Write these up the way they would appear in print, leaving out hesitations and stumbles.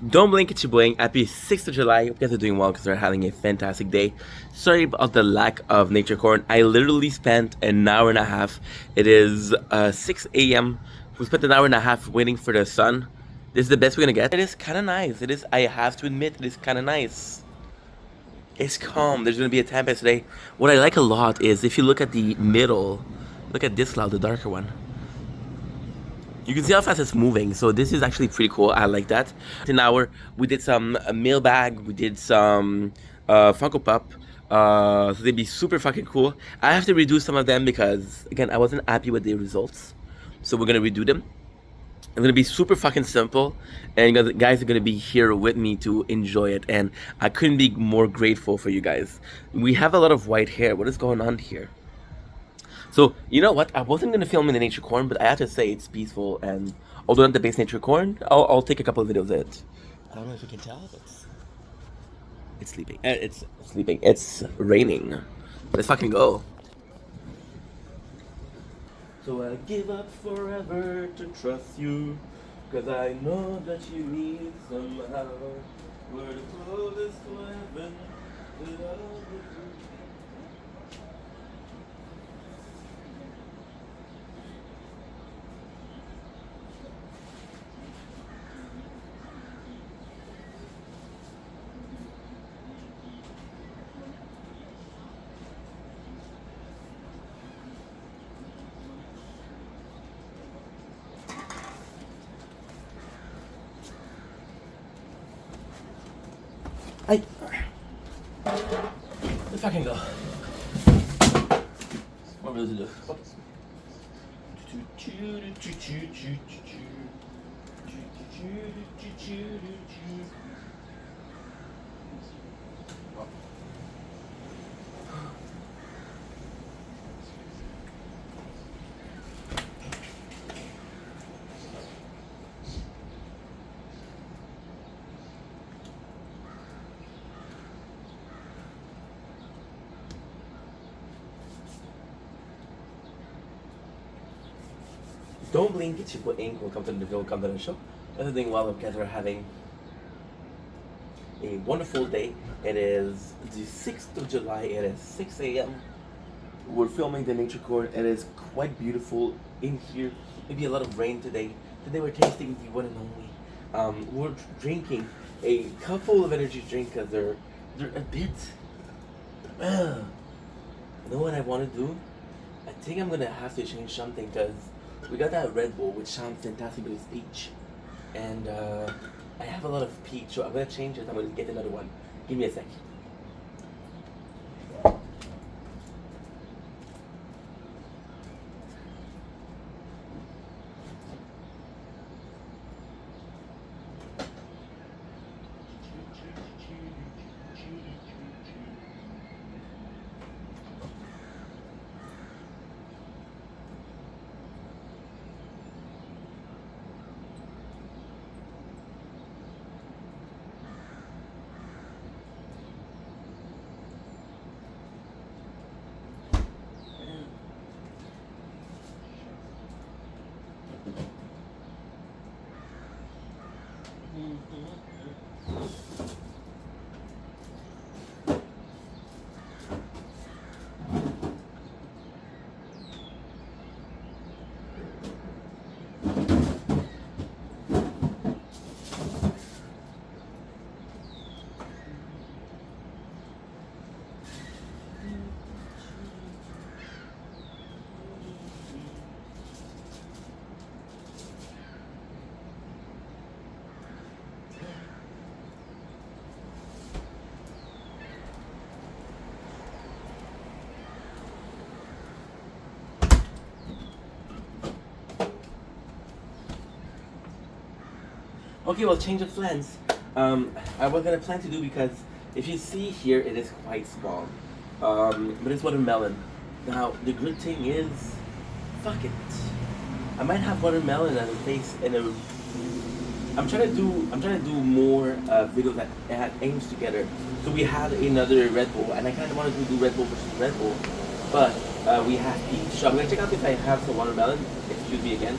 Don't blink, it's your boy. Happy 6th of July. Hope you guys are doing well because we're having a fantastic day. Sorry about the lack of nature corn. I literally spent an hour and a half. It is 6 a.m. We spent an hour and a half waiting for the sun. This is the best we're gonna get. It is kind of nice. It is, I have to admit, it is kind of nice. It's calm. There's gonna be a tempest today. What I like a lot is if you look at the middle, look at this cloud, the darker one. You can see how fast it's moving, so this is actually pretty cool. I like that. In an hour, we did some mailbag, we did some Funko Pop, so they'd be super fucking cool. I have to redo some of them because, again, I wasn't happy with the results, so we're gonna redo them. It's gonna be super fucking simple, and you guys are gonna be here with me to enjoy it, and I couldn't be more grateful for you guys. We have a lot of white hair. What is going on here? So, you know what? I wasn't going to film in the nature corn, but I have to say it's peaceful. And although not the base nature corn, I'll take a couple of videos of it. I don't know if you can tell, but it's sleeping. It's sleeping. It's raining. Let's fucking go. So I give up forever to trust you, 'cause I know that you need somehow. We're the closest to heaven without the truth. Hey. Let's fucking go. What will it do? Don't blink, it's your boy Ink. Welcome to the video, welcome to the show. Another thing while you guys are having a wonderful day. It is the 6th of July, it is 6 a.m. We're filming the nature corn. It is quite beautiful in here. Maybe a lot of rain today. Today we're tasting the one and only. We're drinking a couple of energy drinks because they're a bit. You know what I want to do? I think I'm gonna have to change something because we got that Red Bull, which sounds fantastic, but it's peach, and I have a lot of peach, so I'm gonna change it. I'm gonna get another one. Give me a sec. Okay, well, change of plans. I was gonna plan to do because if you see here, it is quite small. But it's watermelon. Now the good thing is, fuck it. I might have watermelon as a place in a. I'm trying to do more videos that add aims together. So we have another Red Bull, and I kind of wanted to do Red Bull versus Red Bull, but we have peach. So I'm gonna check out if I have some watermelon. Excuse me again.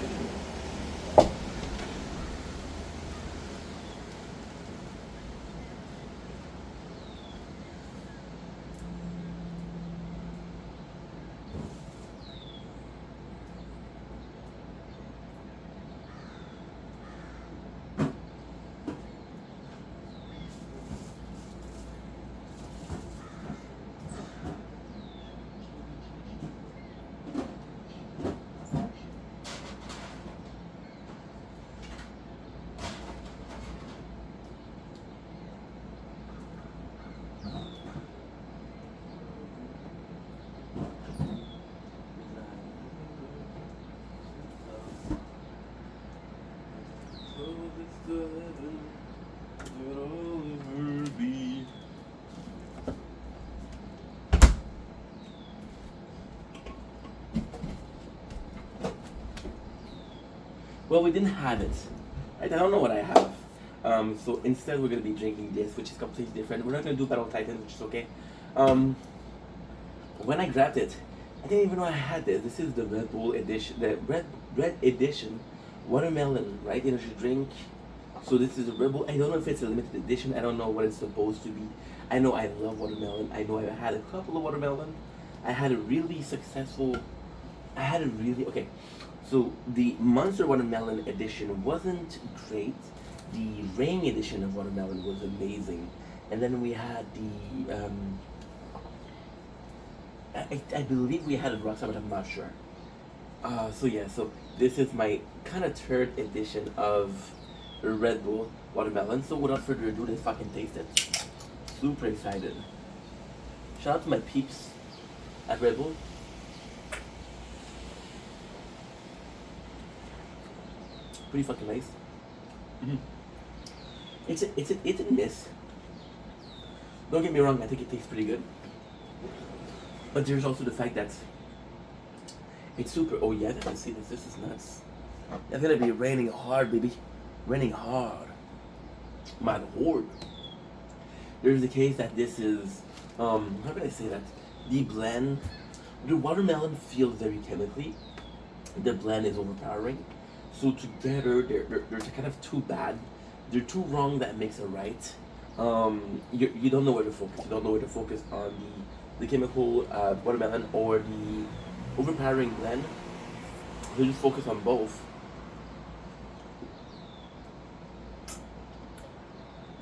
but we didn't have it. Right? I don't know what I have. So instead, we're gonna be drinking this, which is completely different. We're not gonna do Battle Titan, which is okay. When I grabbed it, I didn't even know I had this. This is the Red Bull edition, the red edition watermelon, right? Energy drink. So this is a Red Bull. I don't know if it's a limited edition. I don't know what it's supposed to be. I know I love watermelon. I know I had a couple of watermelon. I had a really successful. Okay. So the Monster Watermelon edition wasn't great. The Rain edition of watermelon was amazing, and then we had the. I believe we had a Rockstar, but I'm not sure. So yeah, so this is my kind of third edition of Red Bull watermelon. So without further ado, let's fucking taste it. Super excited. Shout out to my peeps at Red Bull. Pretty fucking nice. Mm-hmm. It's a miss. Don't get me wrong, I think it tastes pretty good. But there's also the fact that it's super. Oh yeah, I can see this. This is nuts. It's gonna be raining hard, baby. Raining hard. My lord. There's the case that this is. How can I say that? The blend. The watermelon feels very chemically. The blend is overpowering. So together, they're kind of too bad. They're too wrong that makes it right. You don't know where to focus. You don't know where to focus on the chemical watermelon or the overpowering blend. So just focus on both.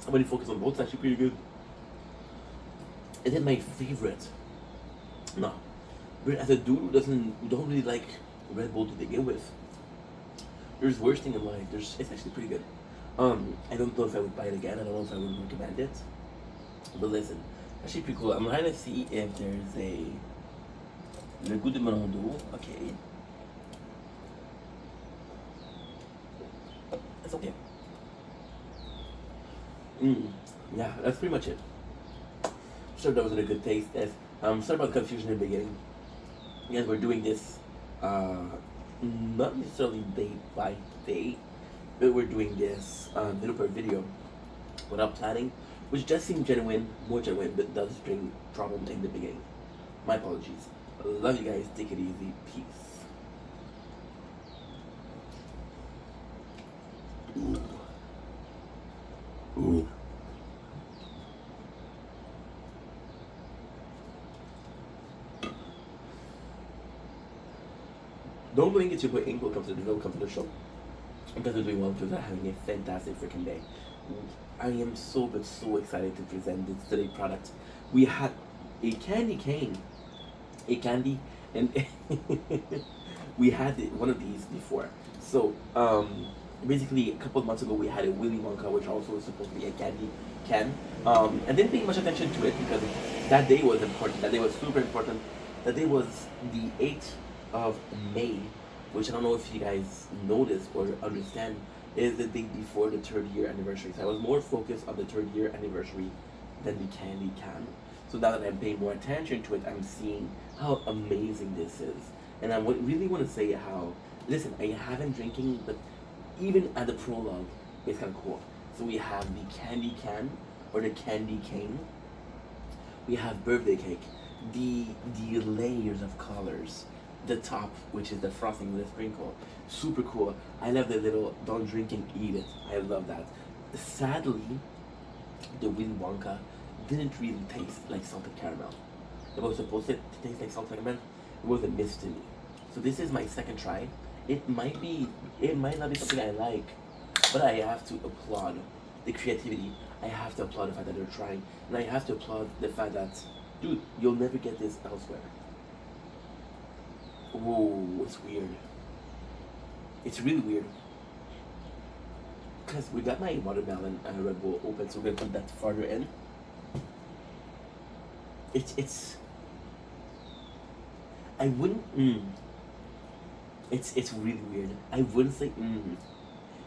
When you focus on both, it's actually pretty good. And then my favorite. No, but as a dude who don't really like Red Bull to begin with, there's worse thing in life. It's actually pretty good. I don't know if I would buy it again. I don't know if I would recommend it. But listen, actually pretty cool. I'm trying to see if there's a Le Goût de Mondo. Okay. That's okay. Yeah, that's pretty much it. Sure, that was in a good taste. Sorry about the confusion in the beginning. Yes, we're doing this not necessarily day by day, but we're doing this video per video without planning, which does seem genuine, more genuine, but does bring problem in the beginning. My apologies. Love you guys. Take it easy. Peace. Ooh. Ooh. Don't blink, it's your boy Ink. Welcome to the show. You guys are doing well because I'm having a fantastic freaking day. I am so excited to present this today product. We had a candy cane, and we had one of these before. So basically a couple of months ago we had a Willy Wonka, which also was supposed to be a candy can. I didn't pay much attention to it because that day was important. That day was super important. That day was the 8th of May, which I don't know if you guys notice or understand, is the day before the 3rd year anniversary. So I was more focused on the 3rd year anniversary than the candy can. So now that I'm paying more attention to it, I'm seeing how amazing this is. And I really want to say how, listen, I haven't drinking, but even at the prologue, it's kind of cool. So we have the candy can, or the candy cane. We have birthday cake, the layers of colors. The top, which is the frosting with the sprinkle, super cool. I love the little don't drink and eat it. I love that. Sadly, the Willy Wonka didn't really taste like salted caramel. It was supposed to taste like salted caramel. It was a miss to me. So this is my second try. It might not be something I like, but I have to applaud the creativity. I have to applaud the fact that they're trying, and I have to applaud the fact that, dude, you'll never get this elsewhere. Whoa, it's weird. It's really weird. Because we got my watermelon Red Bull open, so we're gonna put that farther in. It's. I wouldn't. It's really weird. I wouldn't say.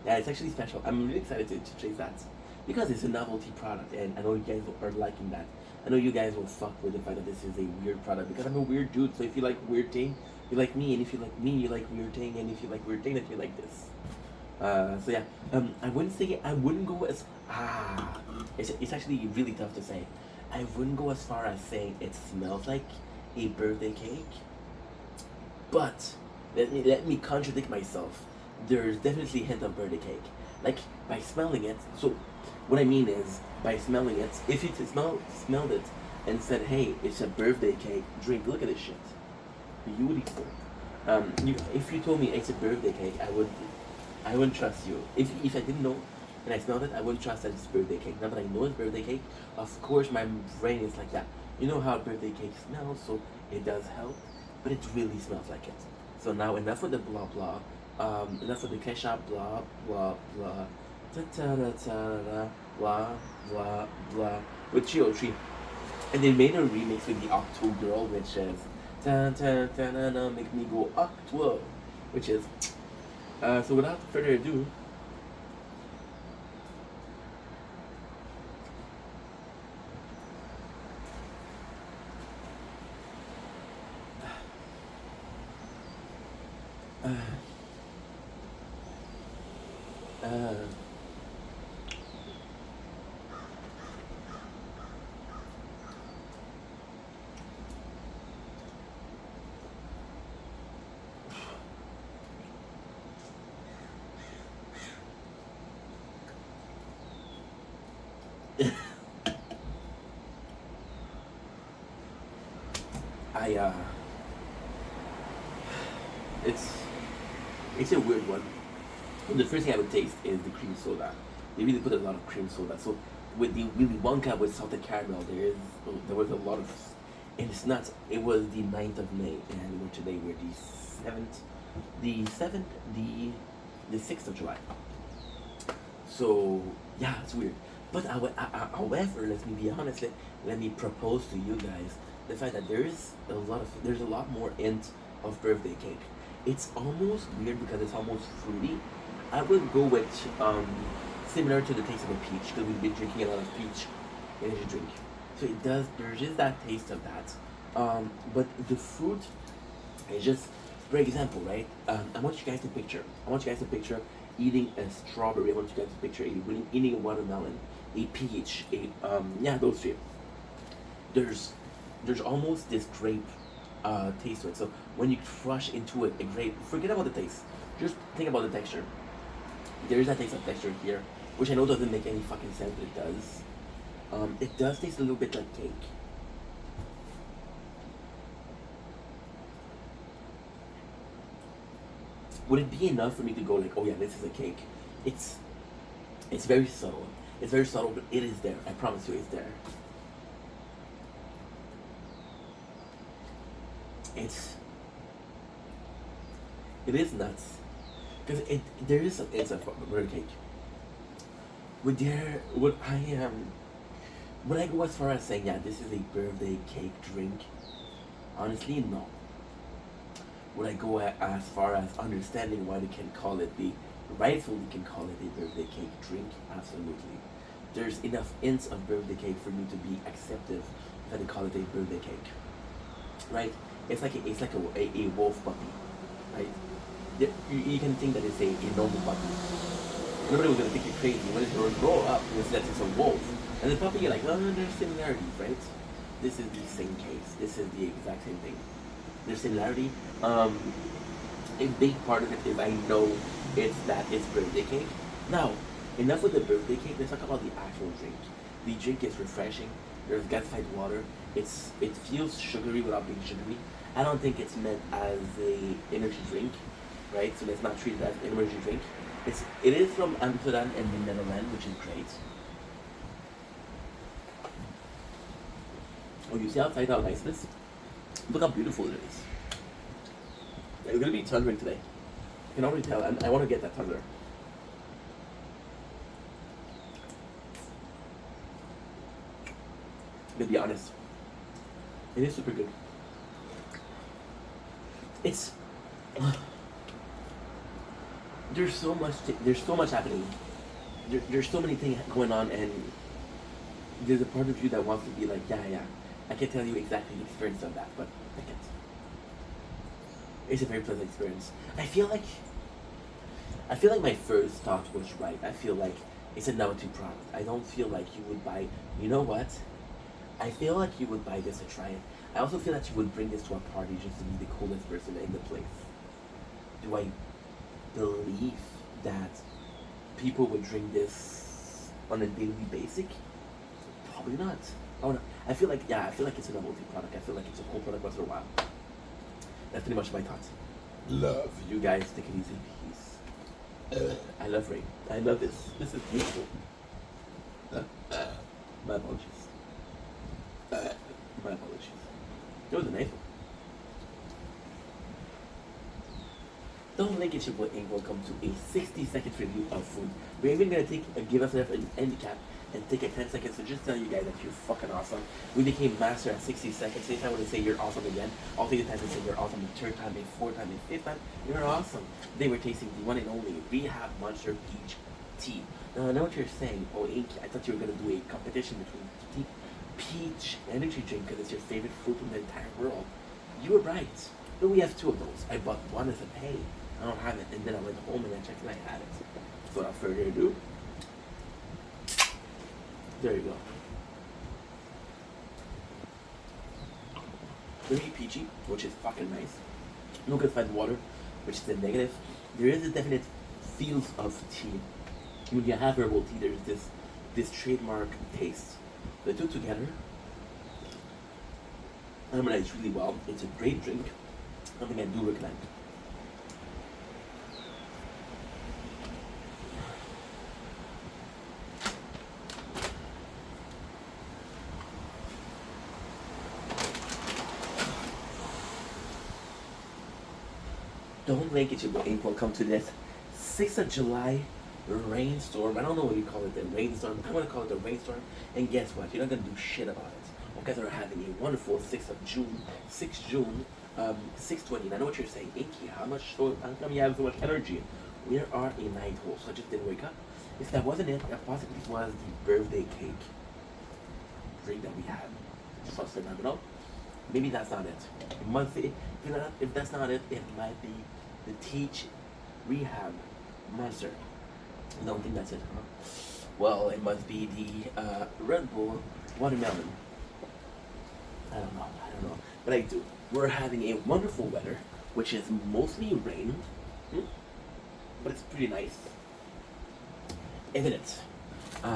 Yeah, it's actually special. I'm really excited to taste that because it's a novelty product, and I know you guys are liking that. I know you guys will fuck with the fact that this is a weird product because I'm a weird dude. So if you like weird thing, you like me, and if you like me, you like weird thing, and if you like weird thing, then you like this. So yeah, I wouldn't go as it's actually really tough to say. I wouldn't go as far as saying it smells like a birthday cake, but let me contradict myself. There's definitely a hint of birthday cake, like by smelling it. So what I mean is by smelling it, if you smelled it and said, "Hey, it's a birthday cake," drink. Look at this shit, beautiful. If you told me it's a birthday cake, I wouldn't trust you. If I didn't know and I smelled it, I wouldn't trust that it's birthday cake. Now that I know it's birthday cake, of course my brain is like, yeah, you know how birthday cake smells, so it does help, but it really smells like it. So now enough with the blah blah, enough with the kesha blah blah blah, ta ta ta ta ta blah blah blah with Chio Tree, and they made a remix with the Octo Girl, which is ta ta ta na na make me go Octo, which is so without further ado, uh, uh, I it's it's a weird one. The first thing I would taste is the cream soda. They really put a lot of cream soda. So with the Willy Wonka with salted caramel, there was a lot of, and it's nuts. It was the 9th of May, and we're today we're the seventh, the 6th of July. So yeah, it's weird. But however, let me be honest. Let me propose to you guys the fact that there's a lot more hint of birthday cake. It's almost weird because it's almost fruity. I would go with similar to the taste of a peach because we've been drinking a lot of peach energy drink. So it does. There's just that taste of that. But the fruit is just, for example, right? I want you guys to picture. I want you guys to picture eating a strawberry. I want you guys to picture eating a watermelon, a peach, a yeah, those three. There's there's almost this grape taste to it. So when you crush into it, a grape, forget about the taste. Just think about the texture. There is that taste of texture here, which I know doesn't make any fucking sense, but it does. It does taste a little bit like cake. Would it be enough for me to go like, oh yeah, this is a cake? It's it's very subtle. It's very subtle, but it is there. I promise you, it's there. It's it is nuts because there is some it's a birthday cake. Would I would I go as far as saying, yeah, this is a birthday cake drink? Honestly, no. Would I go as far as understanding why they can call it the rightfully can call it a birthday cake drink? Absolutely. There's enough hints of birthday cake for me to be acceptive that they call it a birthday cake, right? It's like a wolf puppy, right? You can think that it's a normal puppy. Nobody was gonna think you're crazy. When it's gonna grow up, you see that it's a wolf, and the puppy, you're like, oh, there's similarities, right? This is the same case. This is the exact same thing. There's similarity. Um, a big part of it is I know it's birthday cake. Now, enough with the birthday cake. Let's talk about the actual drink. The drink is refreshing. There's gasified water. It feels sugary without being sugary. I don't think it's meant as a energy drink, right? So let's not treat it as an energy drink. It is from Amsterdam and the Netherlands, which is great. Oh, you see outside how nice it is? Look how beautiful it is. Yeah, we're gonna be thundering today. I can already tell, and I want to get that thunder. To be honest, it is super good. It's there's so much happening. There's so many things going on, and there's a part of you that wants to be like, yeah, yeah. I can tell you exactly the experience of that, but I can't. It's a very pleasant experience. I feel like my first thought was right. I feel like it's a number two product. I don't feel like you would buy. You know what? I feel like you would buy this to try it. I also feel that you would bring this to a party just to be the coolest person in the place. Do I believe that people would drink this on a daily basis? Probably not. I feel like I feel like it's a novelty product. I feel like it's a cool product once in a while. That's pretty much my thoughts. Love. You guys take it easy, peace. I love rain. I love this. This is beautiful. My apologies. My apologies. It was a nice one. Don't make it your boy Ink. Welcome to a 60-second review of food. We're even gonna give us an handicap and take a 10 seconds to just tell you guys that you're fucking awesome. We became master at 60 seconds. Next time when I say you're awesome again, I'll take the time to say you're awesome the third time, the fourth time, the fifth time. You're awesome. Today we're tasting the one and only Rehab Monster Peach Tea. Now I know what you're saying. Oh, Ink, I thought you were gonna do a competition between tea, peach energy drink because it's your favorite fruit in the entire world. You were right. But we have two of those. I bought one as a pay. I don't have it, and then I went home and I checked and I had it. So without further ado, there you go. Very peachy, which is fucking nice. No good find water, which is a negative. There is a definite feels of tea. When you have herbal tea, there's this trademark taste. The two together harmonize really well. It's a great drink. Something I do recommend. Don't make it your boy Ink. Welcome to this 6th of July rainstorm. I don't know what you call it, the rainstorm. I'm gonna call it the rainstorm. And guess what? You're not gonna do shit about it. You guys are having a wonderful 6th of June, 6th June, 6:20. I know what you're saying, Inky. How come you have so much energy? We are a night owl, so I just didn't wake up. If that wasn't it, that possibly was the birthday cake drink that we had. So I know. Maybe that's not it. It must be, if that's not it, it might be the Peach Rehab Monster. I don't think that's it, huh? Well, it must be the Red Bull Watermelon. I don't know. But I do. We're having a wonderful weather, which is mostly rain. But it's pretty nice. Isn't it?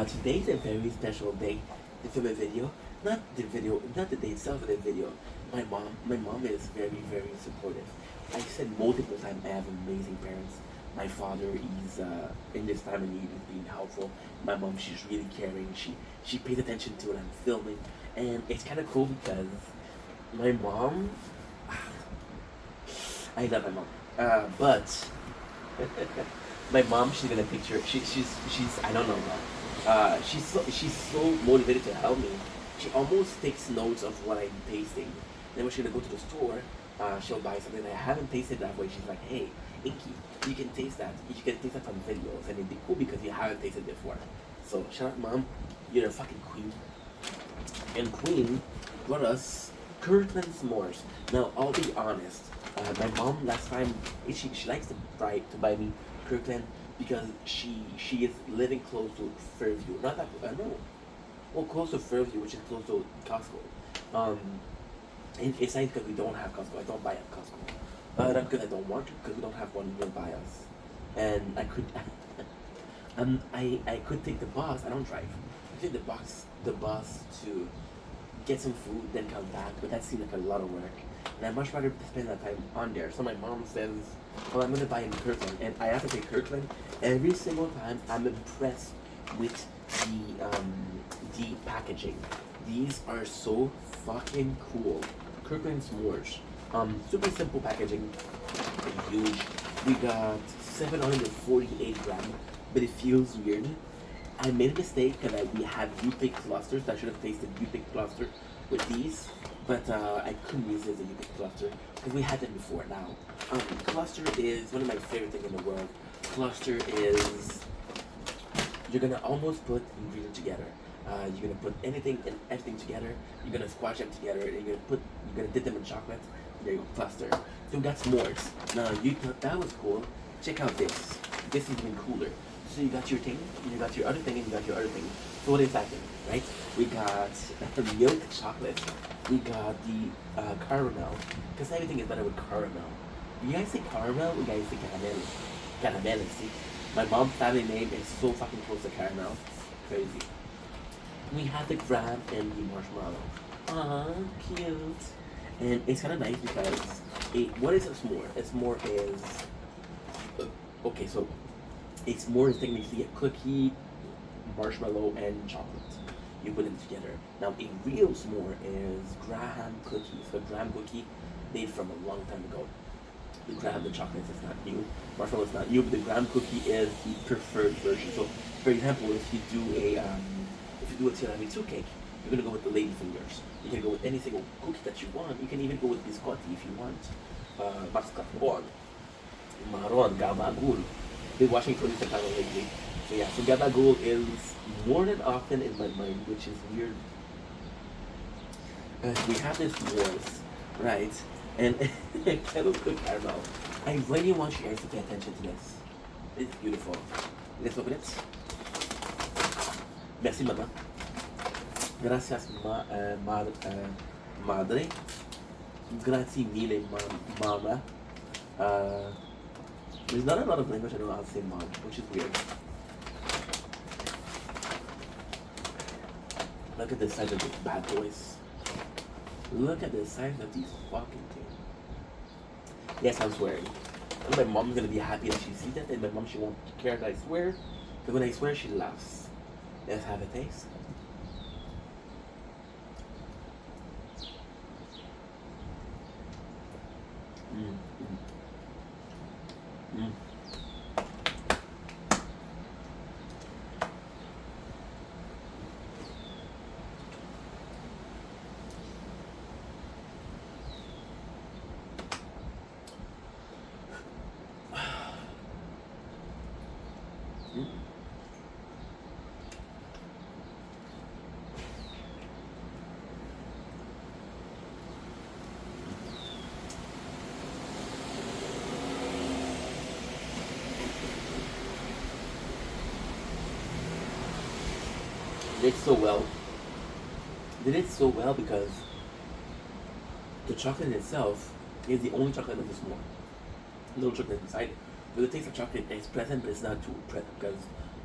Today's a very special day to film a video. Not the day itself of the video. My mom is very, very supportive. I said multiple times I have amazing parents. My father is in this time of need is being helpful. My mom, she's really caring. She pays attention to what I'm filming, and it's kind of cool because my mom, I love my mom, but my mom, she's gonna picture. She's I don't know. She's so motivated to help me. She almost takes notes of what I'm tasting. Then when she's gonna go to the store, she'll buy something I haven't tasted that way. She's like, hey, Inky, you can taste that. You can taste that from videos, and it'd be cool because you haven't tasted it before. So shout out, mom, you're a fucking queen. And Queen brought us Kirkland s'mores. Now I'll be honest. My mom last time she likes to buy me Kirkland because she is living close to Fairview. Not that no. Well, close to Fairview, which is close to Costco. And it's nice because we don't have Costco. I don't buy at Costco. Not because I don't want to, because we don't have one nearby us. And I could, I could take the bus. I don't drive. I take the bus to get some food, then come back. But that seemed like a lot of work, and I'd much rather spend that time on there. So my mom says, "Well, I'm gonna buy in Kirkland," and I have to pay Kirkland every single time. I'm impressed with the packaging. These are so fucking cool. Kirkland s'mores. Super simple packaging. Huge. We got 748 grams, but it feels weird. I made a mistake because we had U-Pick clusters. I should have tasted U-Pick cluster with these, but I couldn't resist the U-Pick cluster because we had them before. Now, cluster is one of my favorite things in the world. Cluster is you're gonna almost put ingredients together. You're gonna put anything and everything together. You're gonna squash them together, and you're gonna dip them in chocolate. There you go, cluster. So we got s'mores. Now you thought that was cool. Check out this. this is even cooler. So you got your thing, you got your other thing, and you got your other thing. So what is that thing, right? We got the milk chocolate. We got the caramel. Because everything is better with caramel. You guys say caramel? You guys say caramel? Caramel, see? My mom's family name is so fucking close to caramel. Crazy. We have the graham and the marshmallow. Cute. And it's kind of nice because what is a s'more? A s'more is okay. So a s'more is technically a cookie, marshmallow, and chocolate. You put them together. Now a real s'more is graham cookies. So graham cookie made from a long time ago. The graham, the chocolate is not new. Marshmallow is not new, but the graham cookie is the preferred version. So, for example, if you do a tiramisu cake, you're gonna go with the lady fingers. You can go with any single cookie that you want. You can even go with biscotti if you want. Mascarpone, marron, gabagool. Been watching Tony Soprano lately. So yeah, so gabagool is more than often in my mind, which is weird. We have this wars, right? And kettle cooked caramel. I really want you guys to pay attention to this. It's beautiful. Let's open it. Merci, mama. Gracias, madre. Grazie mille, mama. There's not a lot of language I don't know how to say mom, which is weird. Look at the size of these bad boys. Look at the size of these fucking things. Yes, I'm swearing. And my mom's gonna be happy that she sees that, and my mom, she won't care that I swear. But when I swear, she laughs. Let's have a taste. Mm, mm, mm. Mm. They did so well. They did so well because the chocolate itself is the only chocolate that is more. No chocolate inside it. But the taste of chocolate is present, but it's not too present because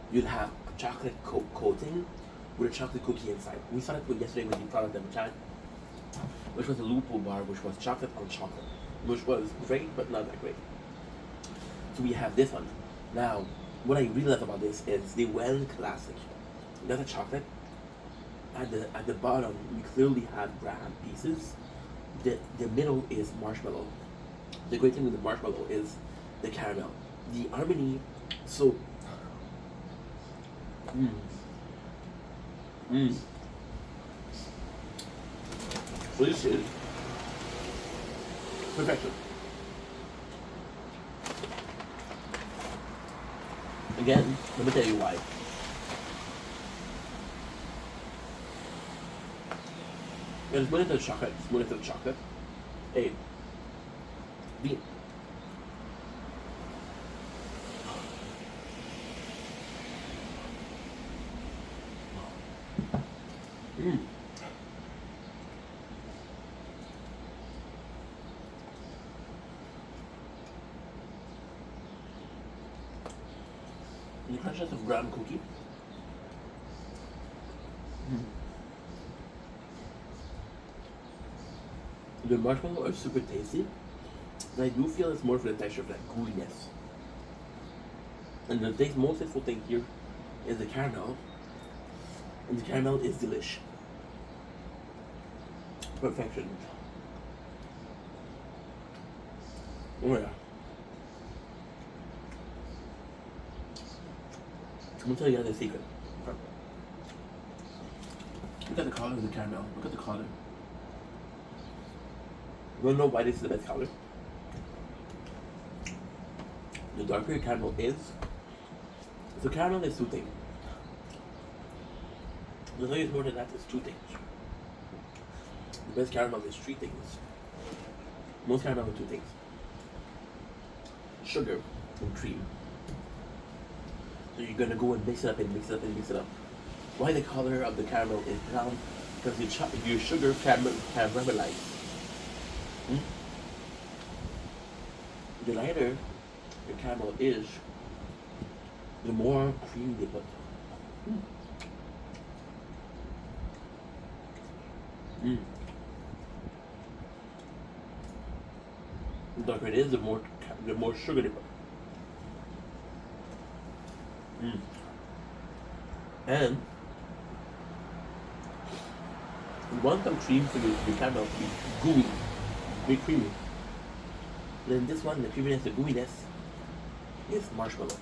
you'll have chocolate coating with a chocolate cookie inside. We saw that yesterday with the product that we tried, which was a Lupo bar, which was chocolate on chocolate, which was great, but not that great. So we have this one. Now, what I really love about this is the Well Classic. You got the chocolate. At the bottom, you clearly have graham pieces. The middle is marshmallow. The great thing with the marshmallow is the caramel. The harmony, so mm, mm. So this is perfection. Again, let me tell you why. It's more than the chocolate. It's more than the chocolate. Hey, the mm. The crunchiness of graham cookie. Mm. The marshmallow are super tasty, and I do feel it's more for the texture of that gooiness. And the most tasteful thing here is the caramel, and the caramel is delish. Perfection. Oh yeah. I'm gonna tell you guys a secret. Look at the color of the caramel. Look at the color. You wanna know why this is the best color? The darker your caramel is, so caramel is two things. The thing is more than that, it's two things. The best caramel is three things. Most caramel are two things. Sugar and cream. So you're gonna go and mix it up and mix it up and mix it up. Why the color of the caramel is brown? Because your sugar caramelizes. Hmm? The lighter your caramel is, the more cream they put. Mm. Mm. The darker it is, the more sugar they put. Mm. And you want some cream for the caramel to be gooey, very creamy. Then this one, the creaminess, the gooiness, is marshmallow.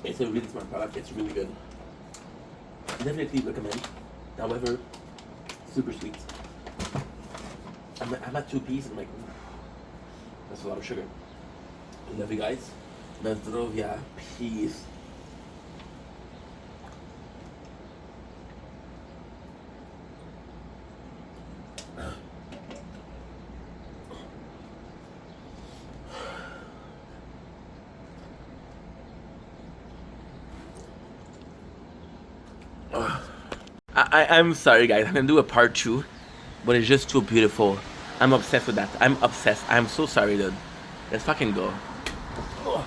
It's a really smart product. It's really good. Definitely recommend. However, super sweet. I'm at 2 pieces. I'm like, oof, that's a lot of sugar. I love you guys. Na zdrowia. Peace. I'm sorry, guys. I'm gonna do a part 2, but it's just too beautiful. I'm obsessed with that. I'm obsessed. I'm so sorry, dude. Let's fucking go. Ugh.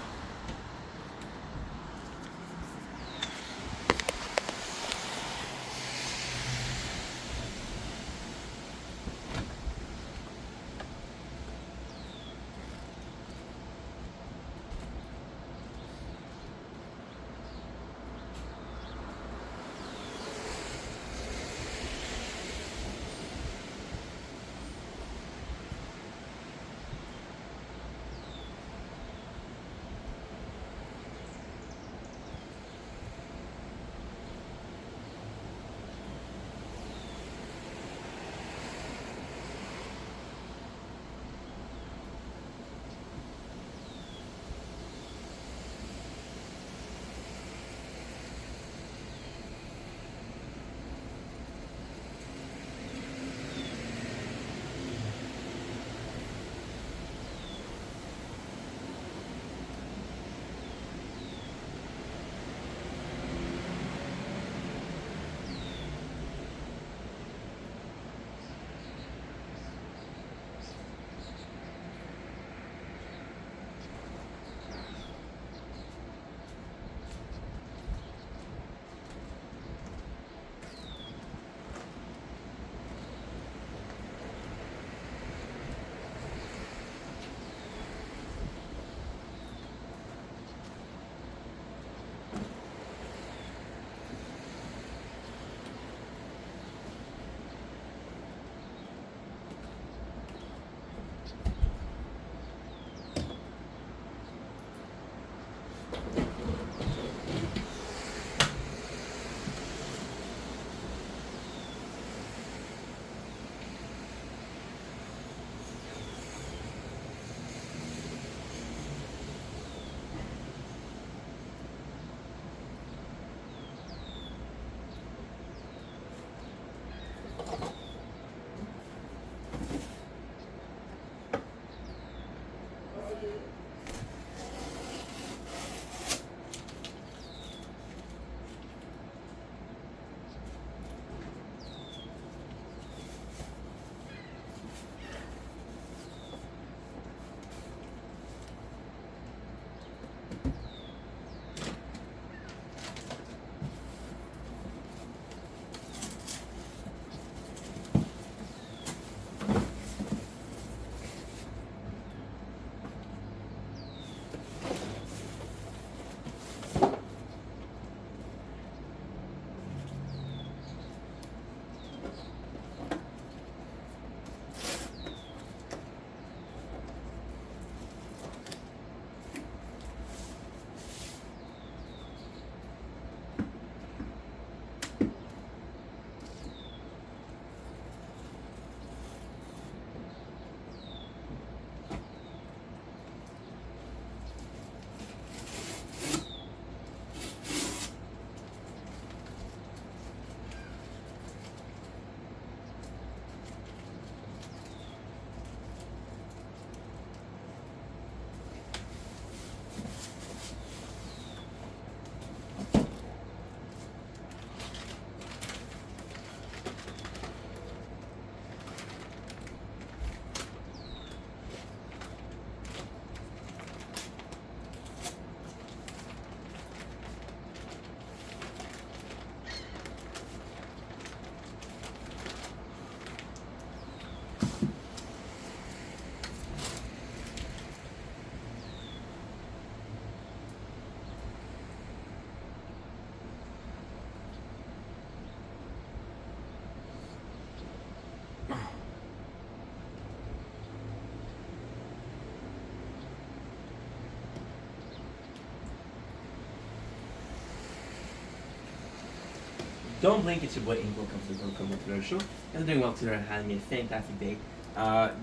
Don't blink, it's your boy Angel welcome to the show. I'm doing well today, having a fantastic day.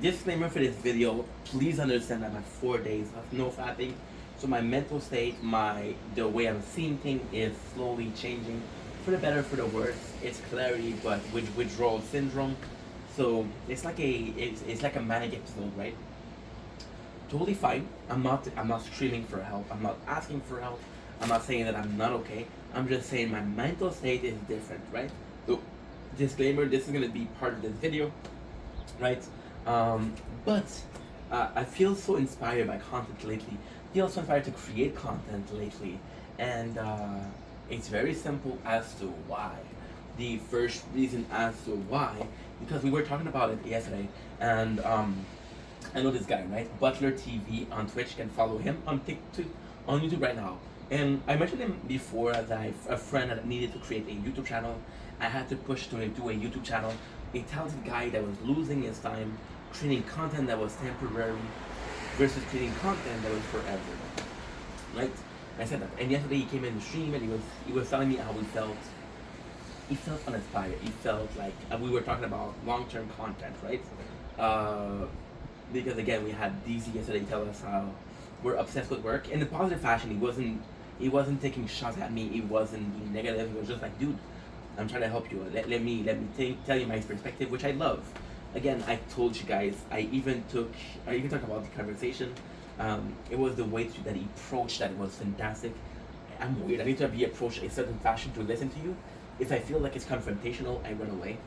Disclaimer for this video, please understand that I'm at 4 days of no fapping. So my mental state, the way I'm seeing things is slowly changing. For the better, for the worse. It's clarity, but with withdrawal syndrome. So it's like a manic episode, right? Totally fine. I'm not screaming for help. I'm not asking for help. I'm not saying that I'm not okay. I'm just saying my mental state is different, right? So, disclaimer: this is gonna be part of this video, right? But I feel so inspired by content lately. I feel so inspired to create content lately, and it's very simple as to why. The first reason as to why, because we were talking about it yesterday, and I know this guy, right? Butler TV on Twitch. Can follow him on TikTok, on YouTube right now. And I mentioned him before as a friend that needed to create a YouTube channel. I had to push to do a YouTube channel. A talented guy that was losing his time creating content that was temporary versus creating content that was forever. Right? I said that. And yesterday he came in the stream and he was telling me how he felt. He felt uninspired. He felt like we were talking about long-term content, right? Because again, we had DZ yesterday tell us how we're obsessed with work in a positive fashion. He wasn't taking shots at me. He wasn't being negative. He was just like, dude, I'm trying to help you. Let me tell you my perspective, which I love. Again, I told you guys. I even talked about the conversation. It was the way that he approached that was fantastic. I'm weird. I need to be approached a certain fashion to listen to you. If I feel like it's confrontational, I run away.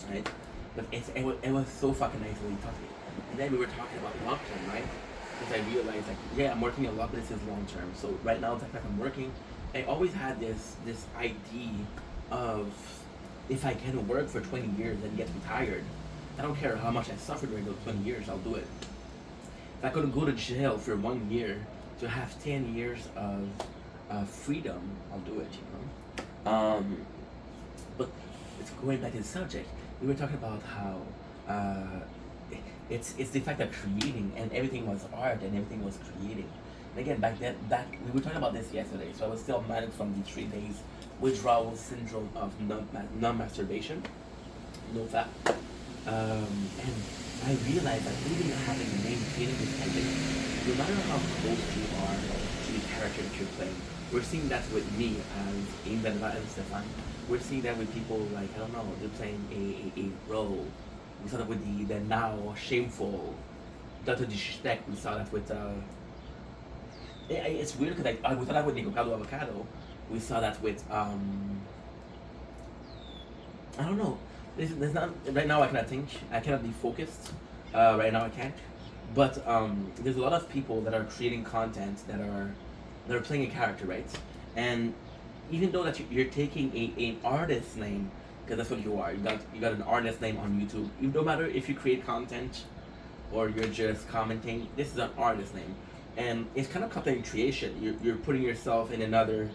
Right? But it was so fucking nice when he talked to me. And then we were talking about long term, right? Because I realized, like, yeah, I'm working a lot, but this is long term. So right now, the fact I'm working, I always had this idea of if I can work for 20 years and get retired, I don't care how much I suffered during those 20 years, I'll do it. If I could go to jail for 1 year to have 10 years of freedom, I'll do it, you know? But it's going back to the subject. We were talking about how it's the fact of creating, and everything was art and everything was creating. And again, back we were talking about this yesterday, so I was still manic from the 3 days withdrawal syndrome of non-masturbation, no fap. And I realized that even having maintaining this ending, no matter how close you are to the character that you're playing, we're seeing that with me as Invenda and Stefan. We're seeing that with people like, I don't know, they're playing a role. We saw that with the now shameful Dr. Disrespect. We saw that with it's weird because we saw that with Nico Carlo Avocado. We saw that with I don't know. There's not right now. I cannot think. I cannot be focused. Right now I can't. But there's a lot of people that are creating content that are playing a character, right? And even though that you're taking an artist name, because that's what you are. You got an artist name on YouTube. It don't matter if you create content or you're just commenting. This is an artist name, and it's kind of content creation. You're putting yourself in another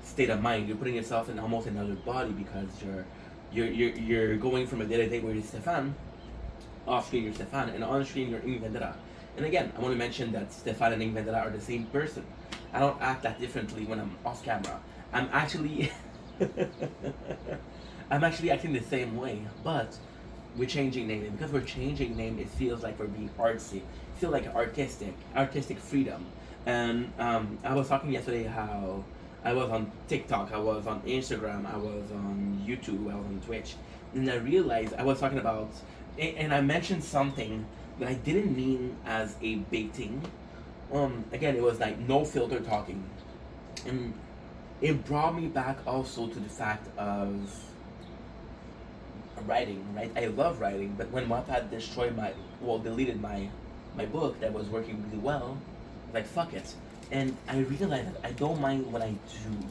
state of mind. You're putting yourself in almost another body because you're going from a day-to-day where you're Stefan, off screen you're Stefan, and on screen you're Ing Vendetta. And again, I want to mention that Stefan and Ing Vendetta are the same person. I don't act that differently when I'm off camera. I'm actually acting the same way, but we're changing name. And because we're changing name, it feels like we're being artsy. It feels like artistic freedom. And I was talking yesterday how I was on TikTok, I was on Instagram, I was on YouTube, I was on Twitch, and I realized I was talking about, and I mentioned something that I didn't mean as a baiting. Again, it was like no filter talking, and it brought me back also to the fact of writing, right? I love writing, but when Wattpad deleted my book that was working really well, like fuck it. And I realized that I don't mind what I do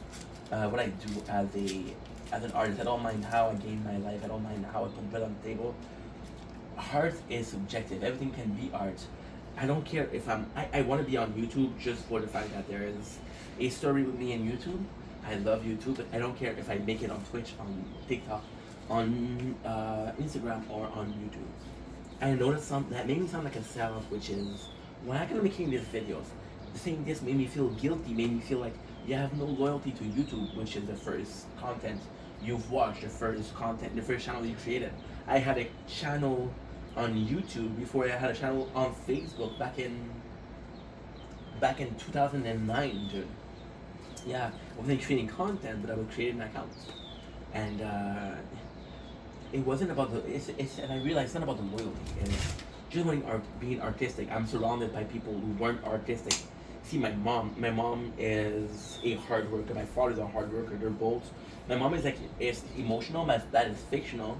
as an artist. I don't mind how I gain my life. I don't mind how I put bread on the table. Art is subjective. Everything can be art. I don't care if I want to be on YouTube just for the fact that there is a story with me in YouTube. I love YouTube, but I don't care if I make it on Twitch, on TikTok, on Instagram, or on YouTube. I noticed something that made me sound like a self, which is when I started making these videos, saying this made me feel guilty, made me feel like, You have no loyalty to YouTube, which is the first content you've watched, the first content, the first channel you created. I had a channel on YouTube before I had a channel on Facebook back in 2009, dude. Yeah, I wasn't creating content, but I was creating accounts, and it wasn't about the. And I realized it's not about the loyalty. It's just being artistic. I'm surrounded by people who weren't artistic. See, my mom is a hard worker. My father's a hard worker. They're both. My mom is emotional. My dad is fictional,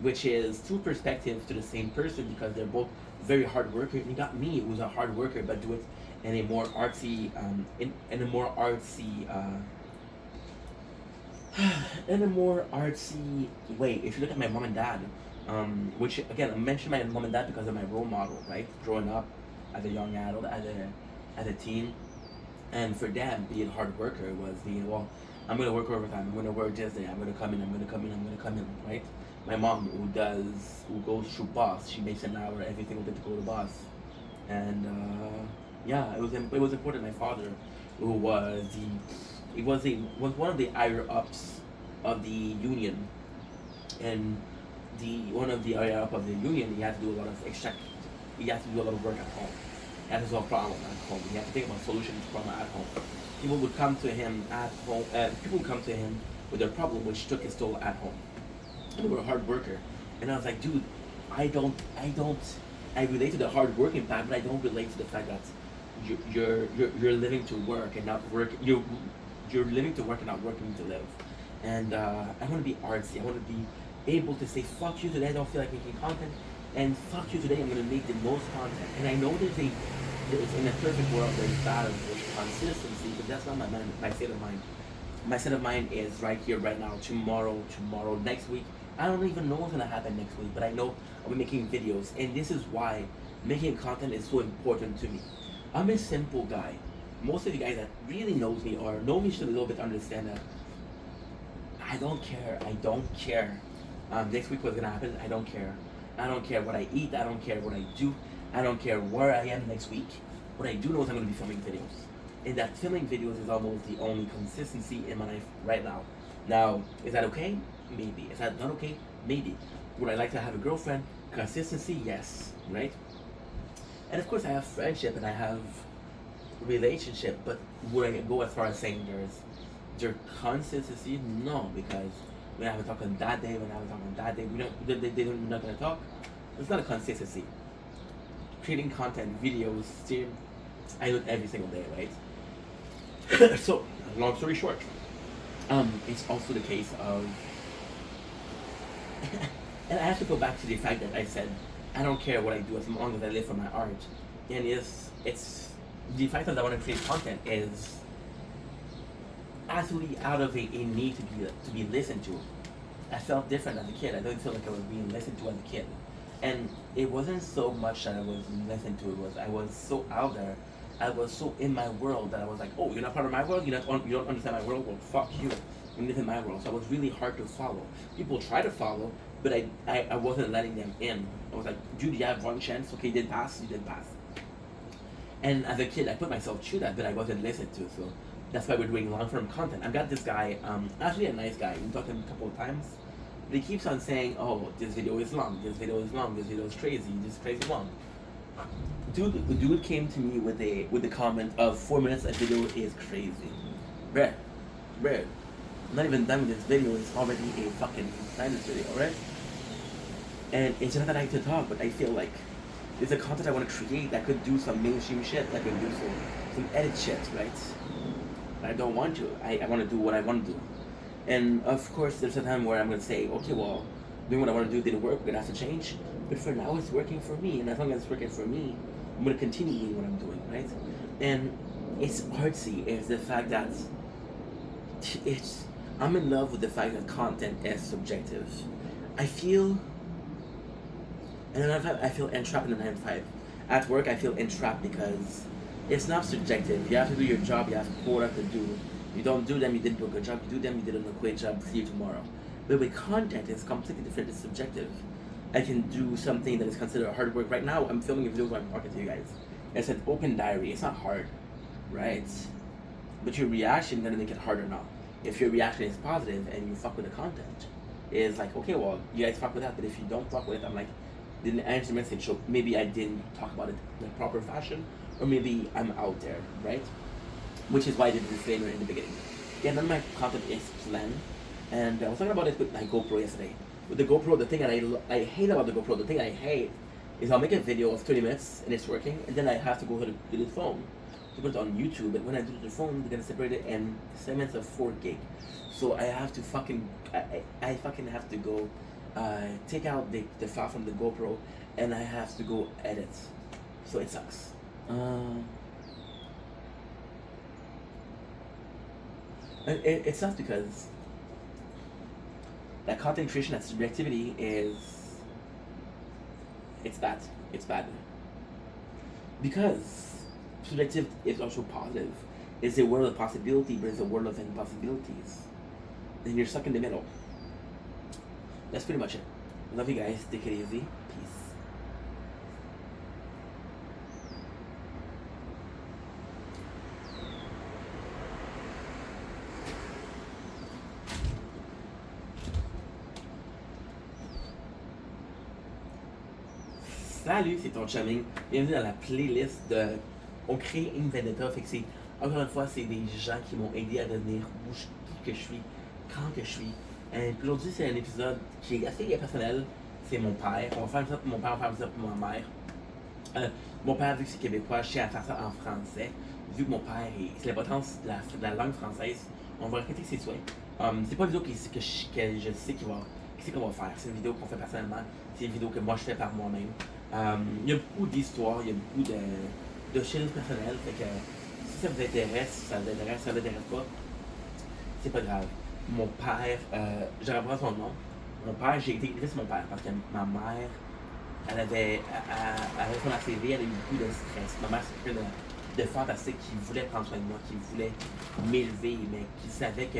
which is two perspectives to the same person because they're both very hard workers. And you got me, who's a hard worker, but do it in a more artsy, in a more artsy, in a more artsy way. If you look at my mom and dad, which again I mentioned my mom and dad because of my role model, right? Growing up as a young adult, as a teen, and for them being hard worker was being well. I'm gonna work overtime. I'm gonna work this day. I'm gonna come in. I'm gonna come in. I'm gonna come in. Right? My mom, who goes through bus, she makes an hour every single day to go to bus, and yeah, it was important. My father, who was was one of the higher ups of the union, and the one of the higher up of the union, he had to do a lot of he had to do a lot of work at home. He had to solve problems at home. He had to think about solutions to problems at home. People would come to him at home. People would come to him with their problem, which took his toll at home. And we were a hard worker, and I was like, dude, I relate to the hard working part, but I don't relate to the fact that you're living to work and not work. You're living to work and not working to live. And I want to be artsy. I want to be able to say fuck you today. I don't feel like making content, and fuck you today. I'm gonna make the most content. And I know there's in a perfect world there's balance, there's consistency, but that's not my state of mind. My state of mind is right here, right now, tomorrow, next week. I don't even know what's gonna happen next week, but I know I'll be making videos, and this is why making content is so important to me. I'm a simple guy. Most of you guys that really knows me or know me should a little bit understand that I don't care. I don't care. Next week what's gonna happen? I don't care. I don't care what I eat. I don't care what I do. I don't care where I am next week. What I do know is I'm gonna be filming videos, and that filming videos is almost the only consistency in my life right now. Now, is that okay? Maybe. Is that not okay? Maybe. Would I like to have a girlfriend? Consistency? Yes. Right? And of course I have friendship and I have relationship, but would I go as far as saying there's consistency? No, because when I have a talk on that day, when I have a talk on that day, we're not gonna talk. It's not a consistency. Creating content, videos, stream, I do it every single day, right? So, long story short, it's also the case of, and I have to go back to the fact that I said I don't care what I do as long as I live for my art, and it's the fact that I want to create content is actually out of a need to be listened to. I felt different as a kid. I didn't feel like I was being listened to as a kid, and it wasn't so much that I was listened to. It was I was so out there. I was so in my world that I was like, oh, you're not part of my world. You don't understand my world. Well, fuck you. You live in my world. So it was really hard to follow. People try to follow, but I wasn't letting them in. I was like, dude, you have one chance. Okay, you didn't pass. You didn't pass. And as a kid, I put myself through that, but I wasn't listened to. So that's why we're doing long-form content. I've got this guy, actually a nice guy. We talked to him a couple of times. But he keeps on saying, oh, this video is long. This video is long. This video is crazy. This is crazy long. The dude came to me with the comment of 4 minutes a video is crazy. Bruh, I'm not even done with this video. It's already a fucking finance video, right? And it's not that I like to talk, but I feel like there's a content I want to create that could do some mainstream shit, that could do some edit shit, right? But I don't want to. I want to do what I want to do. And of course, there's a time where I'm going to say, okay, well, doing what I want to do didn't work, we're going to have to change. But for now, it's working for me, and as long as it's working for me, I'm going to continue doing what I'm doing, right? And it's artsy, is the fact that I'm in love with the fact that content is subjective. I feel entrapped in the 9 to 5. At work, I feel entrapped because it's not subjective. You have to do your job, you have quota to do. You don't do them, you didn't do a good job. You do them, you did a great job, see you tomorrow. But with content, it's completely different, it's subjective. I can do something that is considered hard work. Right now, I'm filming a video where I'm talking to you guys. It's an open diary, it's not hard, right? but your reaction gonna make it harder now. If your reaction is positive and you fuck with the content, it's like, okay, well, you guys fuck with that, but if you don't fuck with it, I'm like, didn't answer the message, so maybe I didn't talk about it in a proper fashion, or maybe I'm out there, right? Which is why I did the disclaimer in the beginning. Yeah, none of my content is planned, and I was talking about it with my GoPro yesterday. With the GoPro, the thing that I hate about the GoPro, the thing I hate is I'll make a video of 30 minutes and it's working, and then I have to go to the phone to put it on YouTube, and when I do it to the phone, they're gonna separate it in segments of 4 gig. So I have to fucking, I fucking have to go take out the file from the GoPro, and I have to go edit. So it sucks. It sucks because that content creation, that subjectivity it's bad. It's bad. Because subjective is also positive. It's a world of possibility, but it's a world of impossibilities. And you're stuck in the middle. That's pretty much it. Love you guys. Take it easy. Peace. Salut, c'est ton chumming. Bienvenue dans la playlist de On crée une Vendetta. Fait que c'est, encore une fois, c'est des gens qui m'ont aidé à devenir qui que je suis, quand que je suis. Et aujourd'hui, c'est un épisode qui est assez personnel. C'est mon père. On va faire ça pour mon père, on va faire ça pour ma mère. Mon père, vu que c'est québécois, je tiens à faire ça en français. Vu que mon père, c'est l'importance de la langue française, on va répéter ses souhaits. C'est pas une vidéo que je sais qu'on va faire. C'est une vidéo qu'on fait personnellement. C'est une vidéo que moi je fais par moi-même. Il y a beaucoup d'histoires, il y a beaucoup de choses personnelles. Fait que si ça vous intéresse, ça vous intéresse pas, c'est pas grave. Mon père, je reprends son nom. Mon père, j'ai été triste mon père parce que ma mère, elle avait son ACV, elle a eu beaucoup de stress. Ma mère, c'est quelqu'un de fantastique qui voulait prendre soin de moi, qui voulait m'élever, mais qui savait que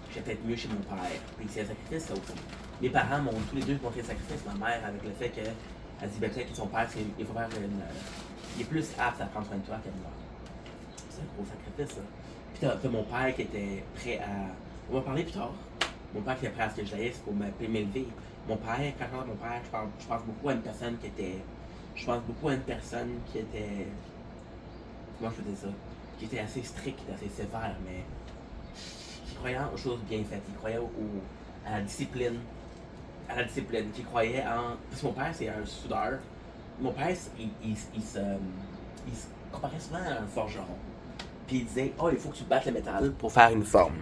j'étais peut-être mieux chez mon père. Puis c'est un sacrifice, ça aussi. Mes parents m'ont tous les deux montré le sacrifice. Ma mère, avec le fait qu'elle dit ben, peut-être que son père, il faut faire il est plus apte à prendre soin de toi que moi. C'est un gros sacrifice, ça. Puis t'as mon père qui était prêt à. On va en parler plus tard. Mon père qui était prêt à ce que je l'aisse pour m'élever. Mon père, quand je parle de mon père, je pense beaucoup à une personne qui était. Je pense beaucoup à une personne qui était. Comment je peux dire ça? Qui était assez strict, assez sévère, mais qui croyait aux choses bien faites. Il croyait à la discipline. Qui croyait en. Parce que mon père, c'est un soudeur. Mon père, il se comparait souvent à un forgeron. Puis il disait, oh, il faut que tu battes le métal pour faire une forme.